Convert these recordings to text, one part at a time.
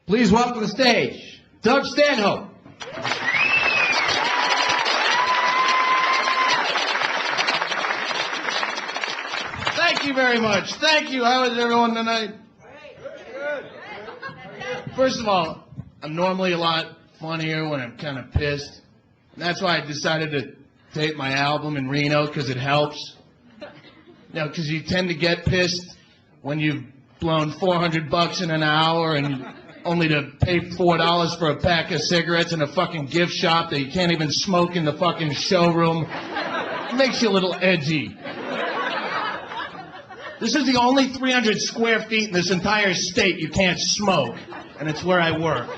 Please welcome to the stage, Doug Stanhope. Thank you very much. Thank you. How is everyone tonight? First of all, I'm normally a lot funnier when I'm kind of pissed. And that's why I decided to tape my album in Reno, because it helps. You know, because you tend to get pissed when you've blown $400 in an hour and only to pay $4 for a pack of cigarettes in a fucking gift shop that you can't even smoke in the fucking showroom. It makes you a little edgy. This is the only 300 square feet in this entire state you can't smoke, and it's where I work.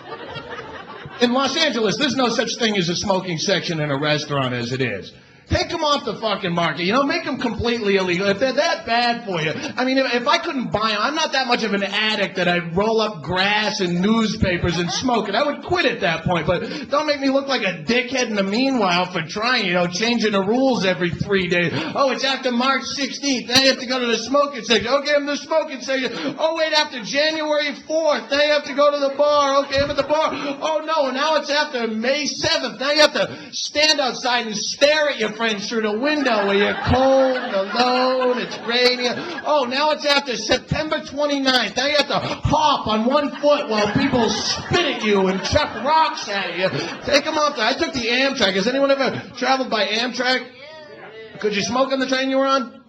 In Los Angeles, there's no such thing as a smoking section in a restaurant as it is. Take them off the fucking market, you know, make them completely illegal. If they're that bad for you, I mean, if I couldn't buy them, I'm not that much of an addict that I'd roll up grass and newspapers and smoke it. I would quit at that point, but don't make me look like a dickhead in the meanwhile for trying, you know, changing the rules every 3 days. Oh, it's after March 16th, now you have to go to the smoking section. Okay, I'm the smoking section. Oh, wait, after January 4th, now you have to go to the bar. Okay, I'm at the bar. Oh, no, now it's after May 7th. Now you have to stand outside and stare at your friends through the window where you're cold, alone, it's raining. Oh, now it's after September 29th. Now you have to hop on one foot while people spit at you and chuck rocks at you. Take them off. I took the Amtrak. Has anyone ever traveled by Amtrak? Could you smoke on the train you were on?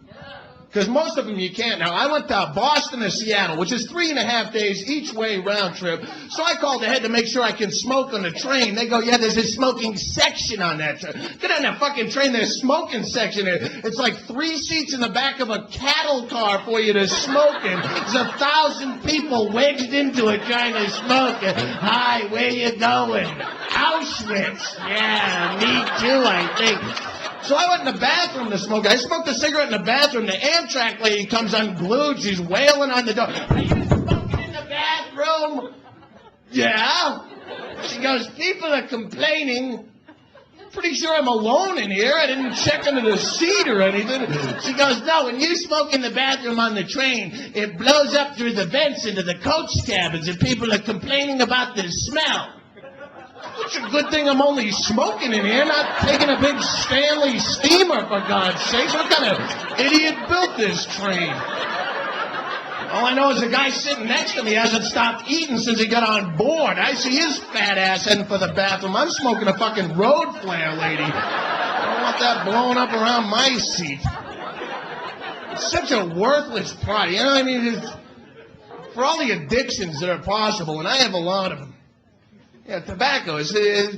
Because most of them you can't. Now, I went to Boston to Seattle, which is 3.5 days each way round trip. So I called ahead to make sure I can smoke on the train. They go, yeah, there's a smoking section on that train. Get on that fucking train, there's a smoking section. It's like 3 seats in the back of a cattle car for you to smoke in. There's 1,000 people wedged into it trying to smoke. Hi, where you going? Auschwitz. Yeah, me too, I think. So I went in the bathroom to smoke. I smoked a cigarette in the bathroom. The Amtrak lady comes unglued. She's wailing on the door. Are you smoking in the bathroom? Yeah. She goes, people are complaining. Pretty sure I'm alone in here. I didn't check under the seat or anything. She goes, no, when you smoke in the bathroom on the train, it blows up through the vents into the coach cabins, and people are complaining about the smell. It's a good thing I'm only smoking in here, not taking a big Stanley steamer, for God's sakes. What kind of idiot built this train? All I know is the guy sitting next to me hasn't stopped eating since he got on board. I see his fat ass heading for the bathroom. I'm smoking a fucking road flare, lady. I don't want that blowing up around my seat. It's such a worthless product, you know what I mean? It's, for all the addictions that are possible, and I have a lot of them. Yeah, tobacco, it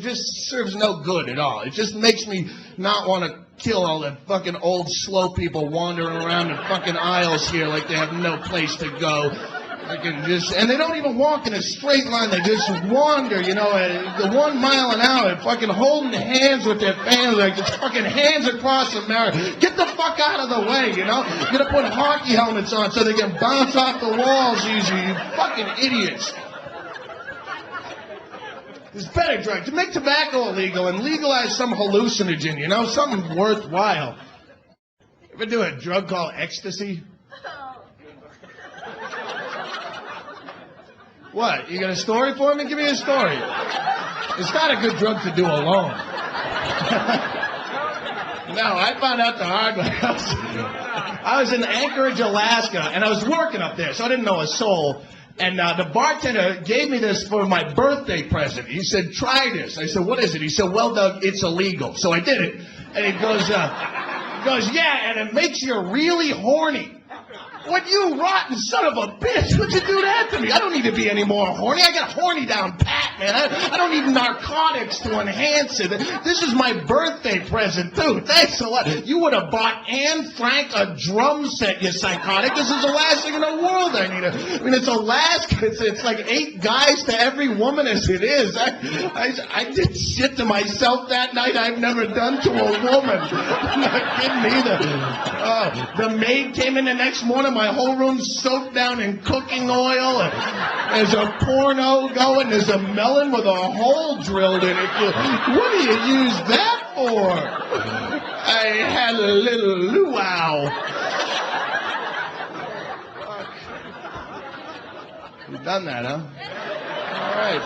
just serves no good at all. It just makes me not want to kill all the fucking old slow people wandering around the fucking aisles here like they have no place to go. And they don't even walk in a straight line. They just wander, you know, at the 1 mile an hour, fucking holding hands with their fans, like just fucking hands across America. Get the fuck out of the way, you know? You're gonna put hockey helmets on so they can bounce off the walls easy, you fucking idiots. There's better drugs. To make tobacco illegal and legalize some hallucinogen, you know, something worthwhile. Ever do a drug called ecstasy? What? You got a story for me? Give me a story. It's not a good drug to do alone. No, I found out the hard way. I was in Anchorage, Alaska, and I was working up there, so I didn't know a soul. And the bartender gave me this for my birthday present. He said, try this. I said, what is it? He said, well, Doug, it's illegal. So I did it. And he goes, yeah, and it makes you really horny. What, you rotten son of a bitch? What'd you do that to me? I don't need to be any more horny. I got horny down pat, man. I don't need narcotics to enhance it. This is my birthday present, too. Thanks a lot. You would have bought Anne Frank a drum set, you psychotic. This is the last thing in the world I need. I mean, it's Alaska. It's like 8 guys to every woman as it is. I did shit to myself that night I've never done to a woman. I'm not kidding either. The maid came in the next morning. My whole room's soaked down in cooking oil. There's a porno going. There's a melon with a hole drilled in it. What do you use that for? I had a little luau. You've done that, huh? right.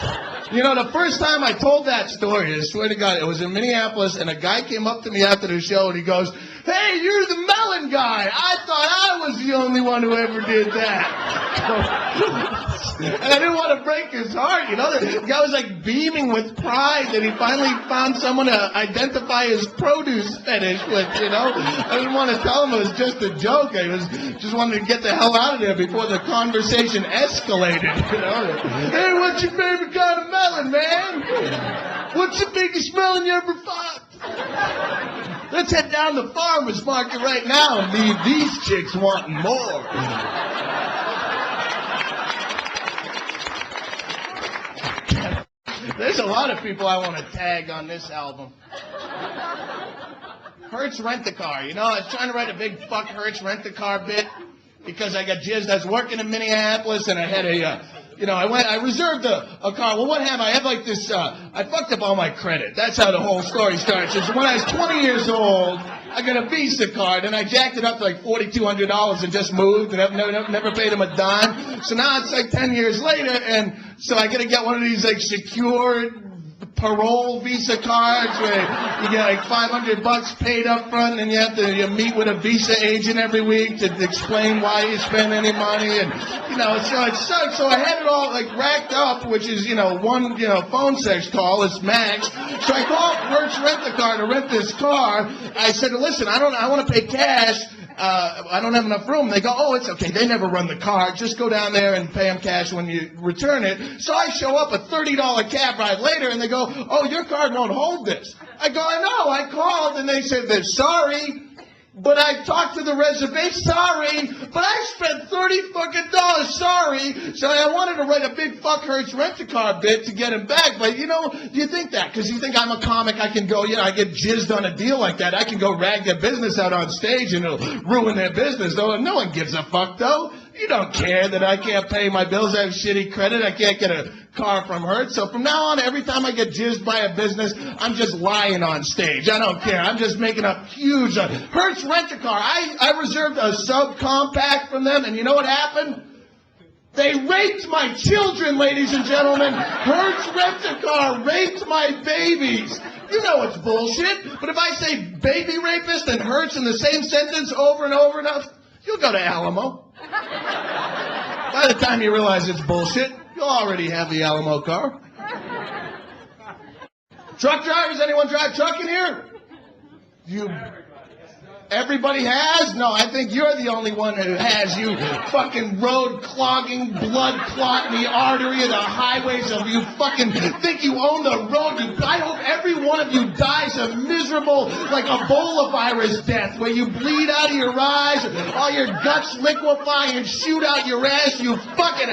You know, the first time I told that story, I swear to God, it was in Minneapolis, and a guy came up to me after the show, and he goes, "Hey, you're the melon guy. I thought I was the only one who ever did that." And I didn't want to break his heart, you know. The guy was like beaming with pride that he finally found someone to identify his produce fetish with, you know. I didn't want to tell him it was just a joke. I was just wanted to get the hell out of there before the conversation escalated, you know. "Hey, what's your favorite kind of melon, man? What's the biggest melon you ever fucked? Let's head down the farmer's market right now and leave these chicks wanting more." There's a lot of people I want to tag on this album. Hertz Rent-A-Car. You know, I was trying to write a big fuck Hertz Rent-A-Car bit because I got jizzed. I was working in Minneapolis and I had I reserved a car. Well, what happened? I had like this, I fucked up all my credit. That's how the whole story starts. It's when I was 20 years old, I got a Visa card, and I jacked it up to like $4,200 and just moved, and I've never paid him a dime. So now it's like 10 years later, and so I got to get one of these like secured parole Visa cards where you get like $500 paid up front, and you meet with a Visa agent every week to explain why you spend any money, and so it sucks. So I had it all like racked up, which is one phone sex call is max. So I called Hertz Rent-A-Car to rent this car. I said, "Listen, I want to pay cash. I don't have enough room." They go, "Oh, it's okay. They never run the car. Just go down there and pay them cash when you return it." So I show up a $30 cab ride later, and they go, "Oh, your card won't hold this." I go, "I know. I called," and they said, "They're sorry. But I talked to the reservation. Sorry, but I spent $30 fucking dollars. Sorry." So I wanted to write a big fuck Hertz Rent-A-Car bit to get him back. But you think that because you think I'm a comic, I can go, I get jizzed on a deal like that. I can go rag their business out on stage and it'll ruin their business. Though no one gives a fuck though. You don't care that I can't pay my bills. I have shitty credit. I can't get a car from Hertz. So from now on, every time I get jizzed by a business, I'm just lying on stage. I don't care. I'm just making up huge. Hertz Rent-A-Car. I reserved a subcompact from them, and you know what happened? They raped my children, ladies and gentlemen. Hertz Rent-A-Car raped my babies. You know it's bullshit. But if I say baby rapist and Hertz in the same sentence over and over enough, you'll go to Alamo. By the time you realize it's bullshit, you'll already have the Alamo car. Truck drivers, anyone drive truck in here? Everybody has? No, I think you're the only one who has, you fucking road clogging, blood clotting the artery of the highways of you fucking think you own the road. I hope every one of you dies a miserable, like Ebola virus death where you bleed out of your eyes, all your guts liquefy and shoot out your ass, you fucking,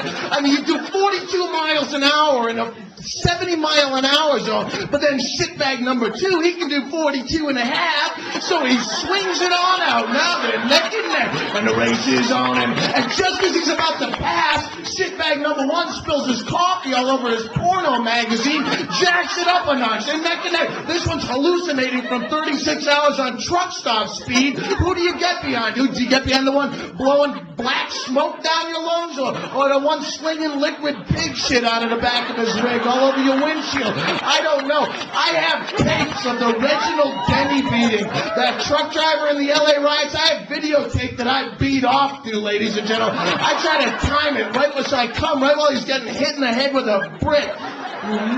you do 42 miles an hour in a 70-mile-an-hour zone, but then shitbag number 2, he can do 42 and a half, so he swings it on out. Now they're neck and neck, and the race is on him. And just as he's about to pass, shitbag number 1 spills his coffee all over his porno magazine, jacks it up a notch. They're neck and neck. This one's hallucinating from 36 hours on truck stop speed. Who do you get behind? Do you get behind the one blowing black smoke down your lungs, or the one slinging liquid pig shit out of the back of his rig all over your windshield? I don't know. I have tapes of the Reginald Denny beating. That truck driver in the LA riots, I have videotape that I beat off to, ladies and gentlemen. I try to time it right as I come, right while he's getting hit in the head with a brick.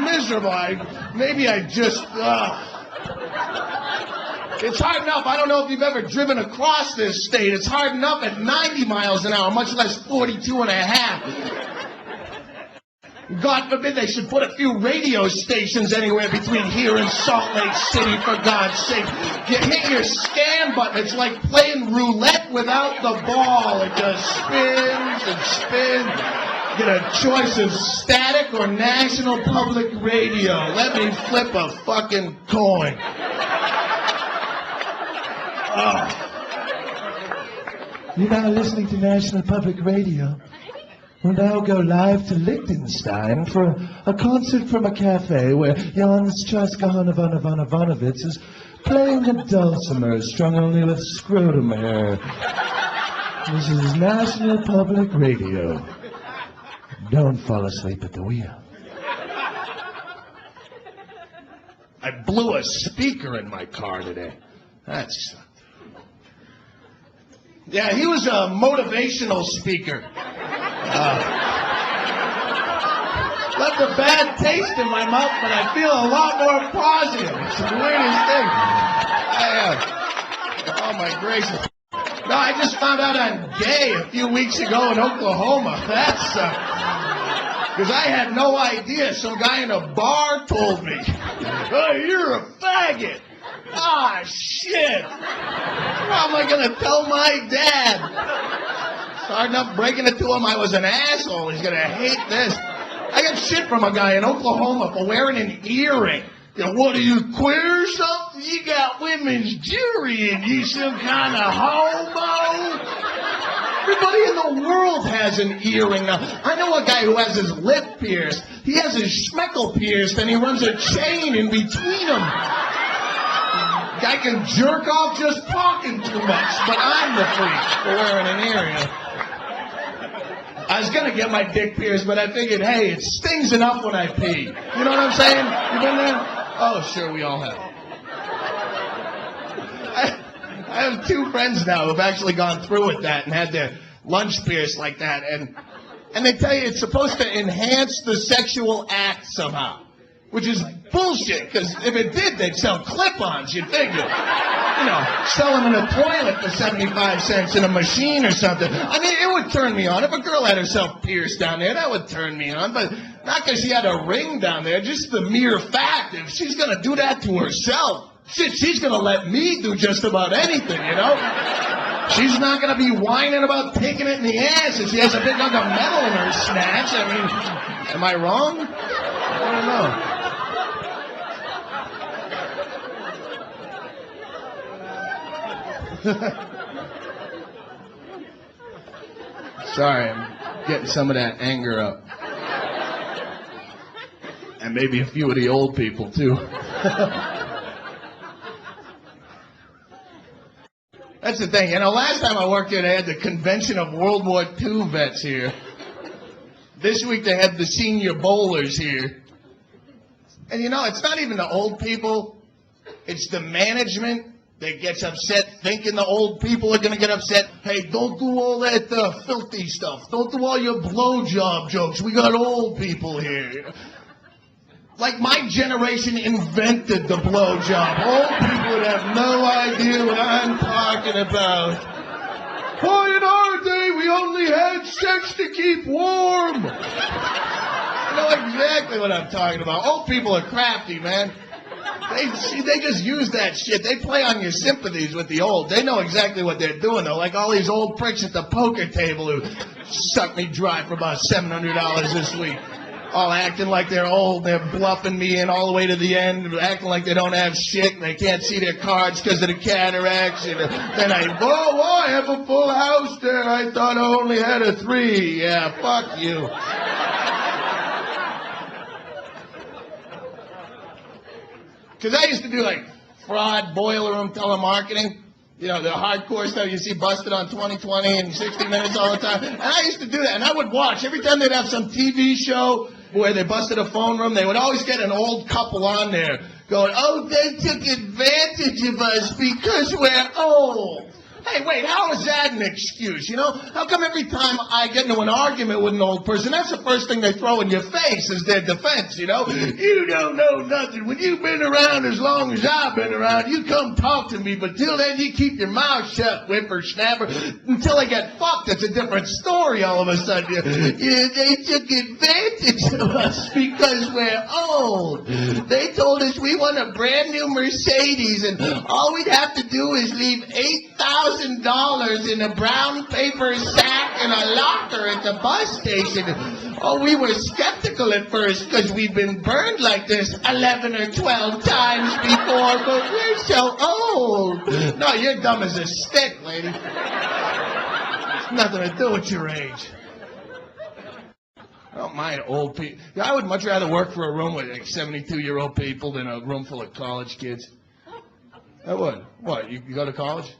Miserable. It's hard enough. I don't know if you've ever driven across this state. It's hard enough at 90 miles an hour, much less 42 and a half. God forbid they should put a few radio stations anywhere between here and Salt Lake City, for God's sake. You hit your scan button. It's like playing roulette without the ball. It just spins and spins. Get a choice of static or National Public Radio. Let me flip a fucking coin. Oh. You're now listening to National Public Radio. We'll now go live to Liechtenstein for a concert from a cafe where Jan Straska-Ivanovich is playing a dulcimer strung only with scrotum hair. This is National Public Radio. Don't fall asleep at the wheel. I blew a speaker in my car today. That sucked. Yeah, he was a motivational speaker. Left a bad taste in my mouth, but I feel a lot more positive. It's the weirdest thing. Oh, my gracious. No, I just found out I'm gay a few weeks ago in Oklahoma. That's, because I had no idea. Some guy in a bar told me, "Oh, you're a faggot." Ah, shit. How am I going to tell my dad? Hard enough breaking it to him I was an asshole. He's going to hate this. I got shit from a guy in Oklahoma for wearing an earring. You know, what are you, queer or something? You got women's jewelry and you some kind of homo? Everybody in the world has an earring now. I know a guy who has his lip pierced. He has his schmeckle pierced and he runs a chain in between them. Guy can jerk off just talking too much, but I'm the freak for wearing an earring. I was going to get my dick pierced, but I figured, hey, it stings enough when I pee. You know what I'm saying? You been there? Oh, sure, we all have. I have two friends now who've actually gone through with that and had their lunch pierced like that. And they tell you it's supposed to enhance the sexual act somehow, which is bullshit, because if it did, they'd sell clip-ons, you'd figure. You know, sell them in a toilet for 75 cents in a machine or something. I mean, it would turn me on. If a girl had herself pierced down there, that would turn me on. But not because she had a ring down there, just the mere fact. If she's going to do that to herself, shit, she's going to let me do just about anything, you know? She's not going to be whining about taking it in the ass if she has a big hunk of metal in her snatch. I mean, am I wrong? I don't know. Sorry, I'm getting some of that anger up. And maybe a few of the old people, too. That's the thing. You know, last time I worked here, they had the convention of World War II vets here. This week, they had the senior bowlers here. And, you know, it's not even the old people. It's the management that gets upset thinking the old people are going to get upset. Hey, don't do all that filthy stuff. Don't do all your blowjob jokes. We got old people here. Like my generation invented the blowjob. Old people would have no idea what I'm talking about. Boy, in our day, we only had sex to keep warm. I know exactly what I'm talking about. Old people are crafty, man. They just use that shit. They play on your sympathies with the old. They know exactly what they're doing, though. Like all these old pricks at the poker table who sucked me dry for about $700 this week. All acting like they're old. They're bluffing me in all the way to the end, acting like they don't have shit and they can't see their cards because of the cataracts. And then I have a full house there. I thought I only had a 3. Yeah, fuck you. Because I used to do, like, fraud, boiler room telemarketing. You know, the hardcore stuff you see busted on 2020 and 60 Minutes all the time. And I used to do that, and I would watch. Every time they'd have some TV show where they busted a phone room, they would always get an old couple on there going, "Oh, they took advantage of us because we're old." Hey, wait, how is that an excuse, you know? How come every time I get into an argument with an old person, that's the first thing they throw in your face is their defense, you know? You don't know nothing. When you've been around as long as I've been around, you come talk to me, but till then you keep your mouth shut, whippersnapper. Until I get fucked, it's a different story all of a sudden. Yeah, they took advantage of us because we're old. They told us we want a brand new Mercedes, and all we'd have to do is leave $8,000 in a brown paper sack in a locker at the bus station. Oh, we were skeptical at first because we've been burned like this 11 or 12 times before, but we're so old. No, you're dumb as a stick, lady. It's nothing to do with your age. I don't mind old people. I would much rather work for a room with like 72-year-old people than a room full of college kids. I would. What, you go to college?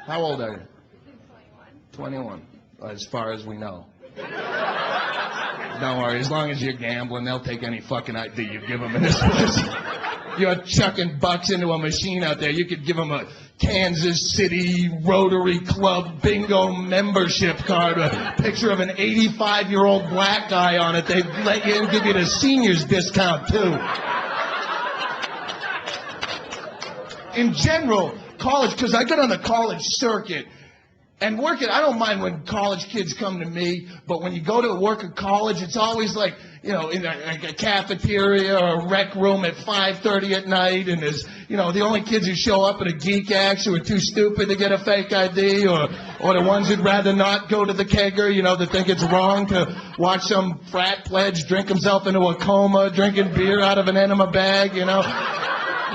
How old are you? 21. As far as we know. Don't worry, as long as you're gambling, they'll take any fucking ID you give them in this place. you're chucking bucks into a machine out there. You could give them a Kansas City Rotary Club bingo membership card with a picture of an 85-year-old black guy on it. They'd let you in, give you the seniors discount, too. In general, college, because I get on the college circuit, and working, I don't mind when college kids come to me, but when you go to work at college, it's always like, in a cafeteria or a rec room at 5:30 at night, and there's, the only kids who show up at a geek axe who are too stupid to get a fake ID, or the ones who'd rather not go to the kegger, that think it's wrong to watch some frat pledge drink himself into a coma, drinking beer out of an enema bag,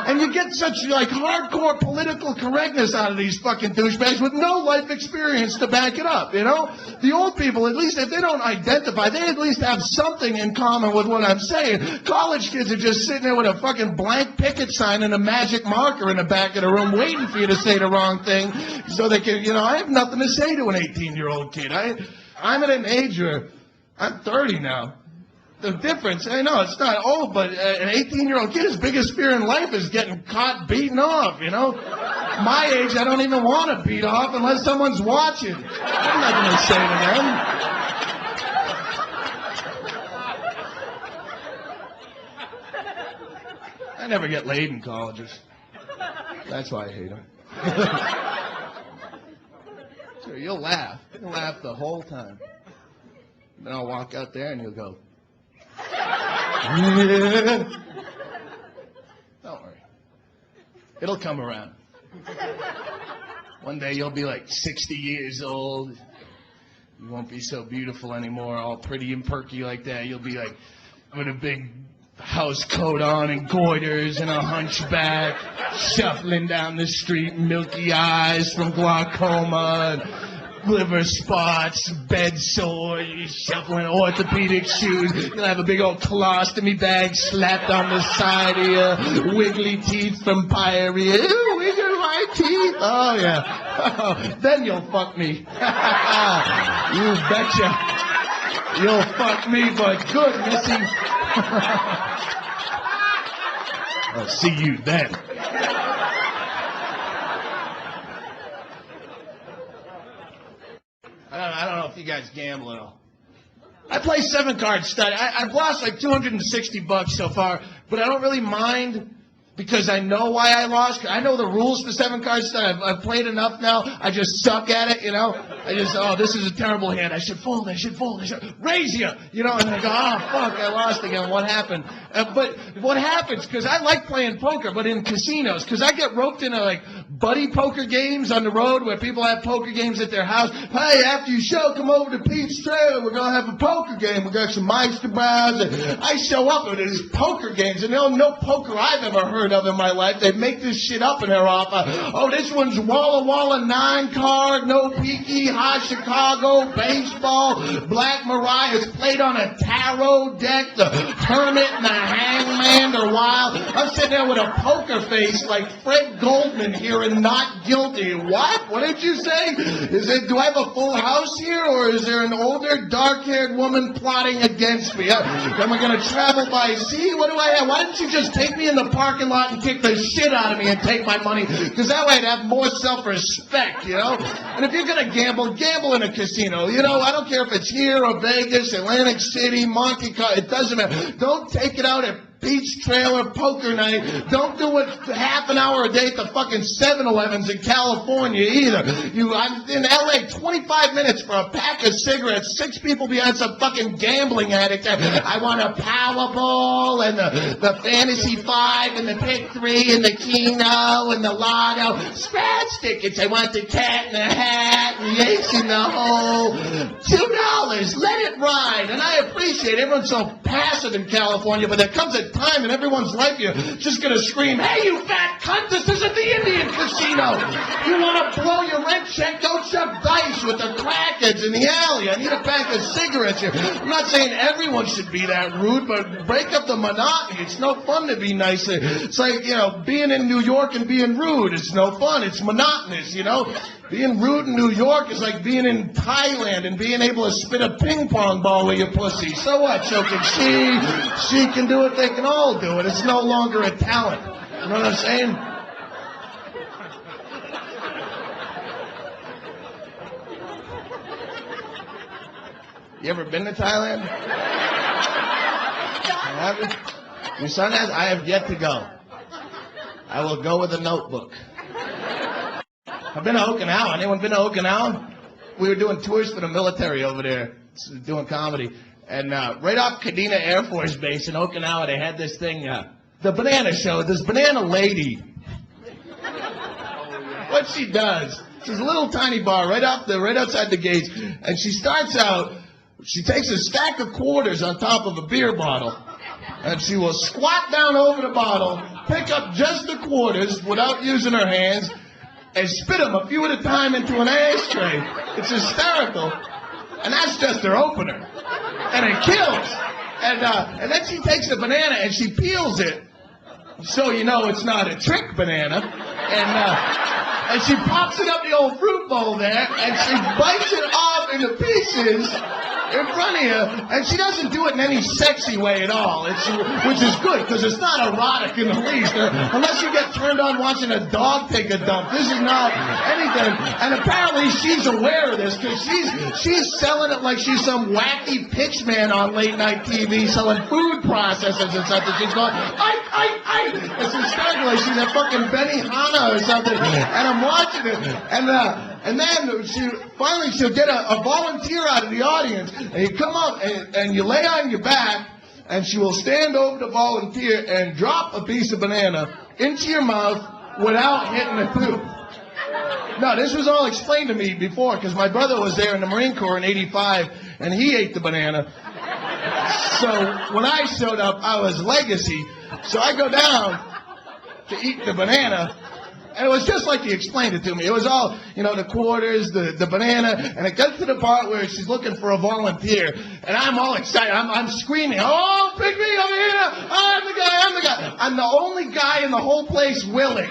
And you get such, hardcore political correctness out of these fucking douchebags with no life experience to back it up, The old people, at least if they don't identify, they at least have something in common with what I'm saying. College kids are just sitting there with a fucking blank picket sign and a magic marker in the back of the room waiting for you to say the wrong thing so they can, I have nothing to say to an 18-year-old kid. I'm at an age where I'm 30 now. The difference, I know it's not old, but an 18-year-old kid, his biggest fear in life is getting caught beating off, My age, I don't even want to beat off unless someone's watching. I'm not going to say to them. I never get laid in colleges. That's why I hate them. Sure, you'll laugh. You'll laugh the whole time. Then I'll walk out there and you'll go, don't worry. It'll come around. One day you'll be like 60 years old. You won't be so beautiful anymore, all pretty and perky like that. You'll be like with a big house coat on and goiters and a hunchback, shuffling down the street, milky eyes from glaucoma, and liver spots, bed sore, you're shuffling orthopedic shoes. You'll have a big old colostomy bag slapped on the side of you, wiggly teeth from pyorrhea. Ew, wiggle my teeth. Oh, yeah. Oh, then you'll fuck me. You betcha. You'll fuck me, but good, missy. I'll see you then. I don't know if you guys gamble at all. I play 7-card stud. I've lost like $260 so far, but I don't really mind because I know why I lost. I know the rules for 7-card stud. I've played enough now. I just suck at it, this is a terrible hand. I should fold. I should raise you, and I go, oh, fuck, I lost again. What happened? But what happens, because I like playing poker, but in casinos, because I get roped into, buddy poker games on the road where people have poker games at their house. Hey, after your show, come over to Pete's Trailer. We're going to have a poker game. We got some Meister bars. And I show up with these poker games, and no poker I've ever heard of in my life. They make this shit up in their office. Oh, this one's Walla Walla 9-card, no peaky, high Chicago, baseball, Black Mariah. It's played on a tarot deck. The Hermit and the Hangman are wild. I'm sitting there with a poker face like Fred Goldman here and Not Guilty. What? What did you say? Do I have a full house here, or is there an older, dark-haired woman plotting against me? Am I going to travel by sea? What do I have? Why didn't you just take me in the parking lot and kick the shit out of me and take my money? Because that way I'd have more self-respect, And if you're going to gamble in a casino. I don't care if it's here or Vegas, Atlantic City, Monte Carlo. It doesn't matter. Don't take it out at Beach Trailer Poker Night. Don't do it half an hour a day at the fucking 7-Elevens in California either. I'm in L.A. 25 minutes for a pack of cigarettes. 6 people behind some fucking gambling addict. I want a Powerball and the Fantasy 5 and the Pick 3 and the Keno and the Lotto. Scratch tickets. I want the Cat in the Hat and the Ace in the Hole. $2. Let it ride. And I appreciate everyone's so passive in California, but there comes a time in everyone's life you're just going to scream, hey, you fat cunt, this isn't the Indian casino. You want to blow your rent check? Don't chuck dice with the crackheads in the alley. I need a pack of cigarettes here. I'm not saying everyone should be that rude, but break up the monotony. It's no fun to be nice. It's like, being in New York and being rude. It's no fun. It's monotonous, Being rude in New York is like being in Thailand and being able to spit a ping pong ball with your pussy. So what? So can she can do it. They can all do it. It's no longer a talent. You know what I'm saying? You ever been to Thailand? Have you? Your son has? I have yet to go. I will go with a notebook. I've been to Okinawa. Anyone been to Okinawa? We were doing tours for the military over there, doing comedy. And right off Kadena Air Force Base in Okinawa, they had this thing, the banana show, this banana lady. What she does, she's a little tiny bar right outside the gates, and she starts out, she takes a stack of quarters on top of a beer bottle, and she will squat down over the bottle, pick up just the quarters without using her hands, and spit them a few at a time into an ashtray. It's hysterical. And that's just her opener. And it kills. And then she takes the banana and she peels it, so you know it's not a trick banana. And she pops it up the old fruit bowl there, and she bites it off into pieces in front of you, and she doesn't do it in any sexy way at all, which is good, because it's not erotic in the least, unless you get turned on watching a dog take a dump. This is not anything, and apparently she's aware of this, because she's selling it like she's some wacky pitch man on late night TV, selling food processors and stuff, and she's going, it's hysterical, like she's a fucking Benihana or something, and I'm watching it, and then she'll get a volunteer out of the audience, and you come up and you lay on your back, and she will stand over the volunteer and drop a piece of banana into your mouth without hitting a tooth. No, this was all explained to me before, because my brother was there in the Marine Corps in '85, and he ate the banana. So when I showed up, I was legacy. So I go down to eat the banana, and it was just like he explained it to me. It was all, the quarters, the banana, and it gets to the part where she's looking for a volunteer, and I'm all excited. I'm screaming, oh, pick me over here. I'm the guy. I'm the only guy in the whole place willing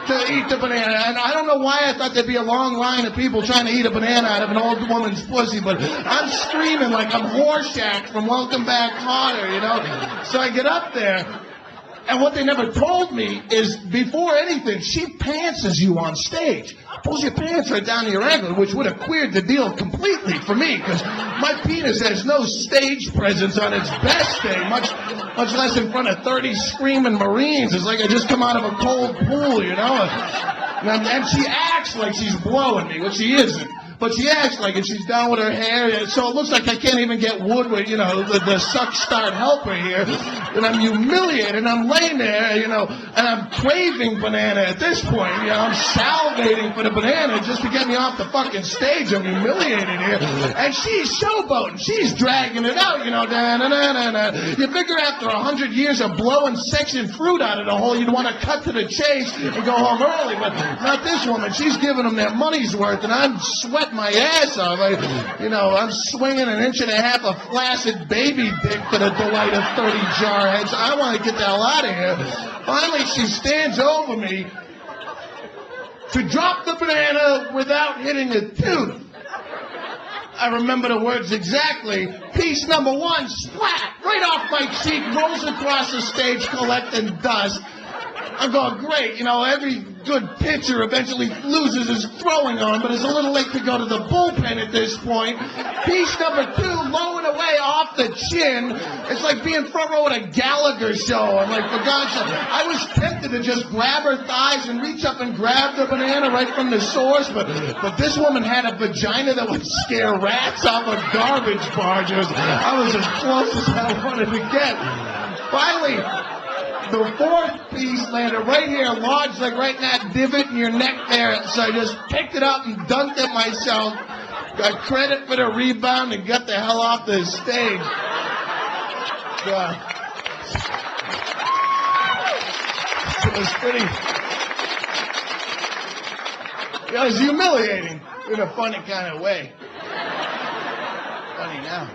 to eat the banana, and I don't know why I thought there'd be a long line of people trying to eat a banana out of an old woman's pussy, but I'm screaming like I'm Horshack from Welcome Back Kotter, So I get up there, and what they never told me is, before anything, she pantses you on stage. Pulls your pants right down to your ankle, which would have queered the deal completely for me, because my penis has no stage presence on its best day, much less in front of 30 screaming Marines. It's like I just come out of a cold pool, And she acts like she's blowing me, which she isn't. But she acts like it. She's down with her hair, so it looks like I can't even get wood with, the suck start helper here. And I'm humiliated. I'm laying there, and I'm craving banana at this point. I'm salivating for the banana just to get me off the fucking stage. I'm humiliated here. And she's showboating. She's dragging it out, da-na-na-na-na. You figure after 100 years of blowing section fruit out of the hole, you'd want to cut to the chase and go home early. But not this woman. She's giving them their money's worth, and I'm sweating my ass off. I'm swinging 1.5 inches of flaccid baby dick for the delight of 30 jarheads. I want to get the hell out of here. Finally, she stands over me to drop the banana without hitting a tooth. I remember the words exactly. Piece number one, splat, right off my cheek, rolls across the stage, collecting dust. I'm going, great, every good pitcher eventually loses his throwing arm, but it's a little late to go to the bullpen at this point. Piece number two, low and away off the chin. It's like being front row at a Gallagher show. I'm like, for God's sake. I was tempted to just grab her thighs and reach up and grab the banana right from the source, but this woman had a vagina that would scare rats off a garbage barge. I was as close as I wanted to get. Finally, the fourth piece landed right here, lodged like right in that divot in your neck there. So I just picked it up and dunked it myself. Got credit for the rebound and got the hell off the stage. It was pretty. It was humiliating in a funny kind of way. Funny now.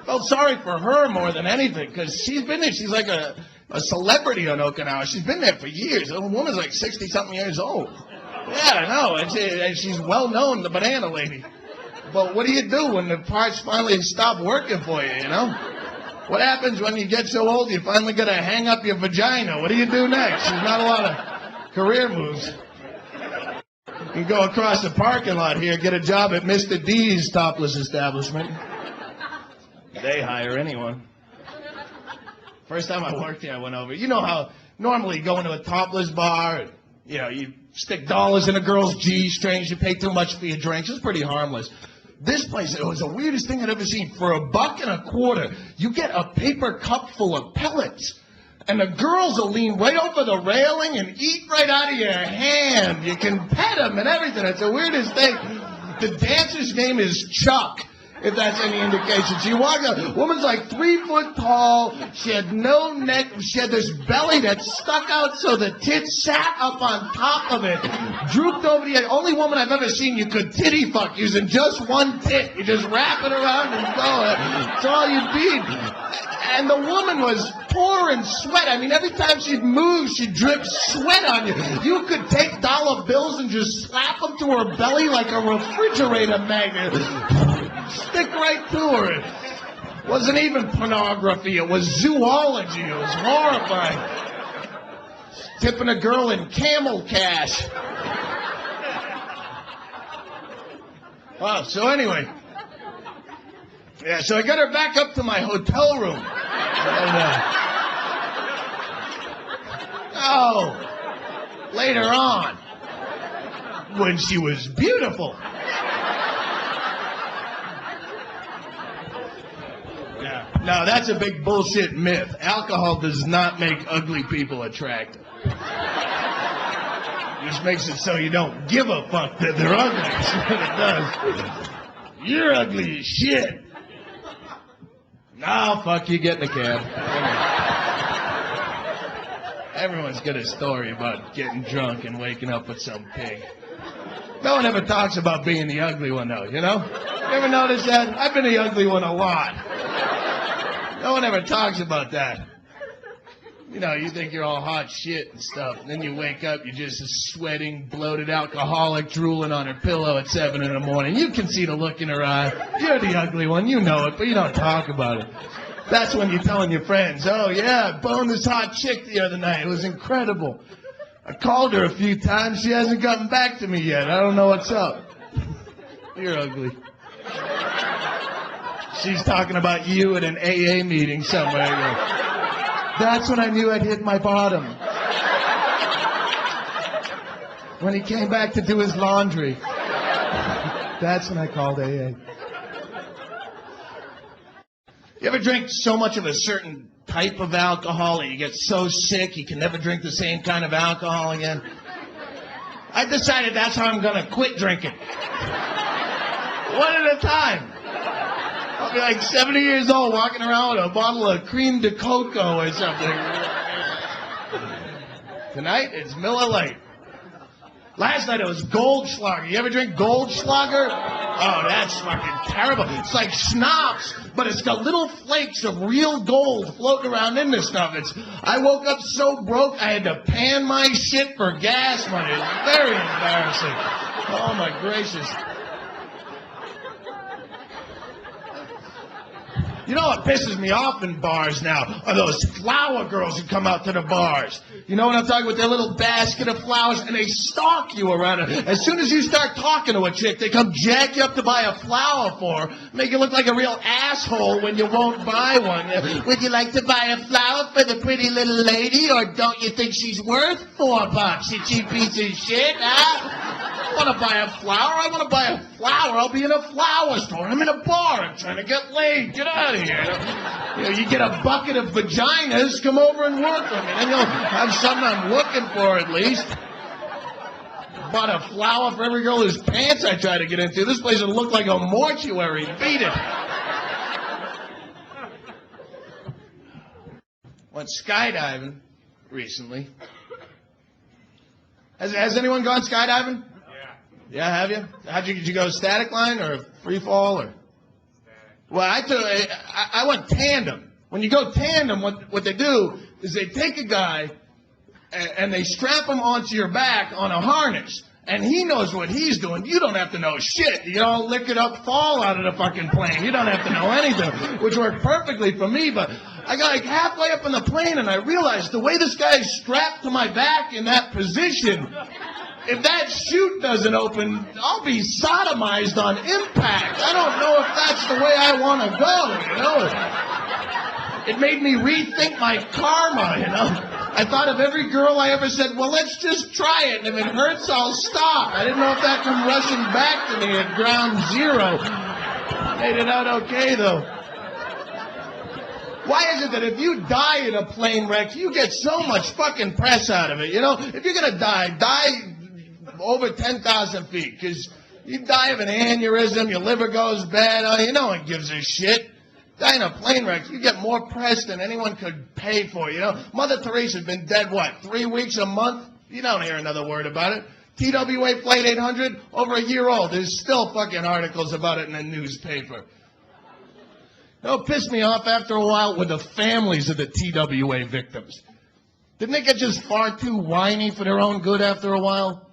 Felt sorry for her more than anything, because she's been there. She's like a celebrity on Okinawa. She's been there for years. The woman's like 60-something years old. Yeah, I know. And she's well known, the banana lady. But what do you do when the parts finally stop working for you, What happens when you get so old you finally got to hang up your vagina? What do you do next? There's not a lot of career moves. You can go across the parking lot here, get a job at Mr. D's topless establishment. They hire anyone. First time I worked here, I went over. You know how normally you go into a topless bar, and, you know, you stick dollars in a girl's G-strings, you pay too much for your drinks. It's pretty harmless. This place, it was the weirdest thing I'd ever seen. For $1.25, you get a paper cup full of pellets. And the girls will lean right over the railing and eat right out of your hand. You can pet them and everything. It's the weirdest thing. The dancer's name is Chuck, if that's any indication. She walked up. Woman's like 3 foot tall. She had no neck. She had this belly that stuck out so the tits sat up on top of it. Drooped over the only woman I've ever seen you could titty fuck using just one tit. You just wrap it around and go. That's all you need. And the woman was pouring sweat. I mean, every time she'd move, she'd drip sweat on you. You could take dollar bills and just slap them to her belly like a refrigerator magnet. Stick right to her. It wasn't even pornography. It was zoology. It was horrifying. Tipping a girl in camel cash. Wow, so anyway. Yeah, so I got her back up to my hotel room. And, later on, when she was beautiful. Yeah, no, that's a big bullshit myth. Alcohol does not make ugly people attractive. It just makes it so you don't give a fuck that they're ugly. That's what it does. You're ugly as shit. No, fuck you, get in the cab. Everyone's got a story about getting drunk and waking up with some pig. No one ever talks about being the ugly one, though, you know? You ever notice that? I've been the ugly one a lot. No one ever talks about that. You know, you think you're all hot shit and stuff. And then you wake up, you're just a sweating, bloated alcoholic drooling on her pillow at 7 in the morning. You can see the look in her eye. You're the ugly one. You know it, but you don't talk about it. That's when you're telling your friends, oh, yeah, I boned this hot chick the other night. It was incredible. I called her a few times. She hasn't gotten back to me yet. I don't know what's up. You're ugly. She's talking about you at an AA meeting somewhere. That's when I knew I'd hit my bottom. When he came back to do his laundry. That's when I called AA. You ever drink so much of a certain type of alcohol that you get so sick you can never drink the same kind of alcohol again? I decided that's how I'm going to quit drinking. One at a time. I'll be like 70 years old walking around with a bottle of cream de coco or something. Tonight, it's Miller Lite. Last night, it was Goldschlager. You ever drink Goldschlager? Oh, that's fucking terrible. It's like schnapps, but it's got little flakes of real gold floating around in this stuff. I woke up so broke, I had to pan my shit for gas money. It's very embarrassing. Oh, my gracious. You know what pisses me off in bars now are those flower girls who come out to the bars. You know what I'm talking about? Their little basket of flowers, and they stalk you around it. As soon as you start talking to a chick, they come jack you up to buy a flower for her, make you look like a real asshole when you won't buy one. Would you like to buy a flower for the pretty little lady, or don't you think she's worth $4, you cheap piece of shit, huh? I want to buy a flower. I want to buy a flower. I'll be in a flower store. I'm in a bar. I'm trying to get laid. Get out of here. You know, you get a bucket of vaginas. Come over and work with me. Then you'll have something I'm looking for at least. Bought a flower for every girl whose pants I try to get into. This place would look like a mortuary. Beat it. Went skydiving recently. Has anyone gone skydiving? Yeah, have you? Did you go static line or free fall or? Well, I went tandem. When you go tandem, what they do is they take a guy and they strap him onto your back on a harness, And he knows what he's doing. You don't have to know shit. You don't lick it up, fall out of the fucking plane. You don't have to know anything, which worked perfectly for me. But I got like halfway up in the plane, and I realized the way this guy's strapped to my back in that position, if that chute doesn't open, I'll be sodomized on impact. I don't know if that's the way I want to go, you know. It made me rethink my karma, you know. I thought of every girl I ever said, well, let's just try it, and if it hurts, I'll stop. I didn't know if that come rushing back to me at ground zero. Made it out okay, though. Why is it that if you die in a plane wreck, you get so much fucking press out of it, you know? If you're going to die over 10,000 feet, because you die of an aneurysm, your liver goes bad, no one gives a shit. Die in a plane wreck, you get more press than anyone could pay for, you know? Mother Teresa's been dead, what, 3 weeks, a month? You don't hear another word about it. TWA Flight 800, over a year old. There's still fucking articles about it in the newspaper. You know, it pissed me off after a while with the families of the TWA victims. Didn't they get just far too whiny for their own good after a while?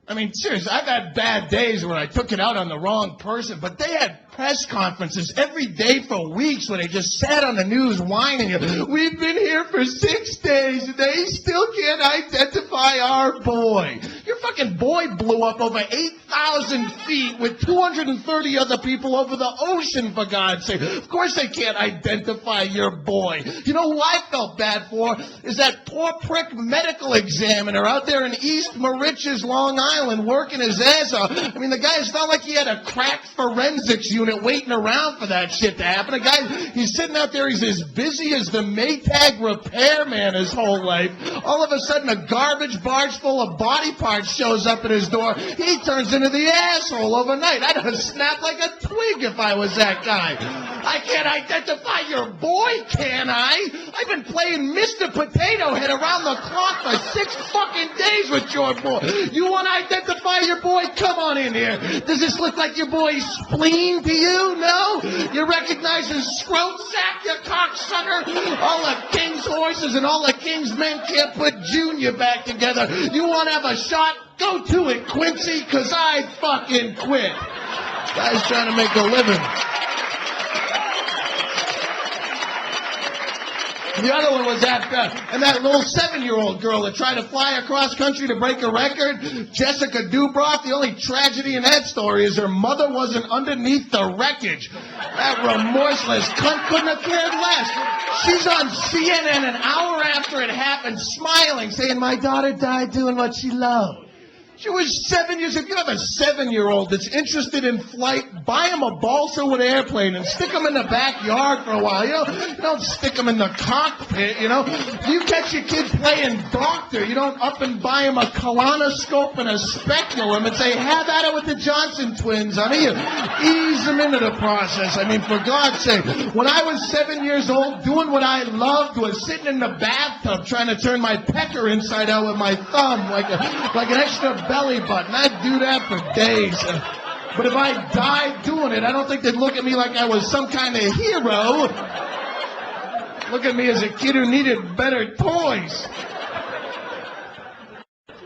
I mean, seriously, I've had bad days where I took it out on the wrong person, but they had press conferences every day for weeks where they just sat on the news whining. We've been here for 6 days, and they still can't identify our boy. Your fucking boy blew up over 8,000 feet with 230 other people over the ocean, for God's sake. Of course they can't identify your boy. You know who I felt bad for is that poor prick medical examiner out there in East Moriches, Long Island, working his ass off. I mean, the guy, it's not like he had a crack forensics unit waiting around for that shit to happen. The guy, he's sitting out there, he's as busy as the Maytag repairman his whole life. All of a sudden, a garbage barge full of body parts shows up at his door. He turns into the asshole overnight. I'd have snapped like a twig if I was that guy. I can't identify your boy, can I? I've been playing Mr. Potato Head around the clock for 6 fucking days with your boy. You want to identify your boy? Come on in here. Does this look like your boy's spleen to you? No? You recognize his scrote sack, you cocksucker? All the king's horses and all the king's men can't put Junior back together. You want to have a shot? Go to it, Quincy, because I fucking quit. Guy's trying to make a living. The other one was that little 7-year-old girl that tried to fly across country to break a record, Jessica Dubroff. The only tragedy in that story is her mother wasn't underneath the wreckage. That remorseless cunt couldn't have cared less. She's on CNN an hour after it happened, smiling, saying, my daughter died doing what she loved. She was 7 years. If you have a 7-year-old that's interested in flight, buy him a balsa wood airplane and stick him in the backyard for a while. You don't stick him in the cockpit, you know. You catch your kids playing doctor. You don't up and buy him a colonoscope and a speculum and say, have at it with the Johnson twins, honey. You ease them into the process. I mean, for God's sake. When I was 7 years old, doing what I loved was sitting in the bathtub trying to turn my pecker inside out with my thumb like an extra belly button. I'd do that for days. But if I died doing it, I don't think they'd look at me like I was some kind of hero. Look at me as a kid who needed better toys.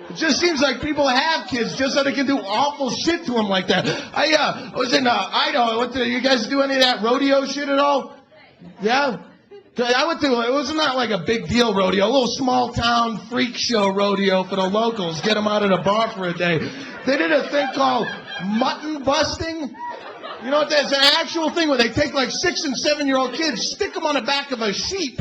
It just seems like people have kids just so they can do awful shit to them like that. I was in Idaho. You guys do any of that rodeo shit at all? Yeah? I went to, it was not like a big deal rodeo, a little small town freak show rodeo for the locals, get them out of the bar for a day. They did a thing called mutton busting. You know what, that's an actual thing where they take like 6 and 7-year-old kids, stick them on the back of a sheep,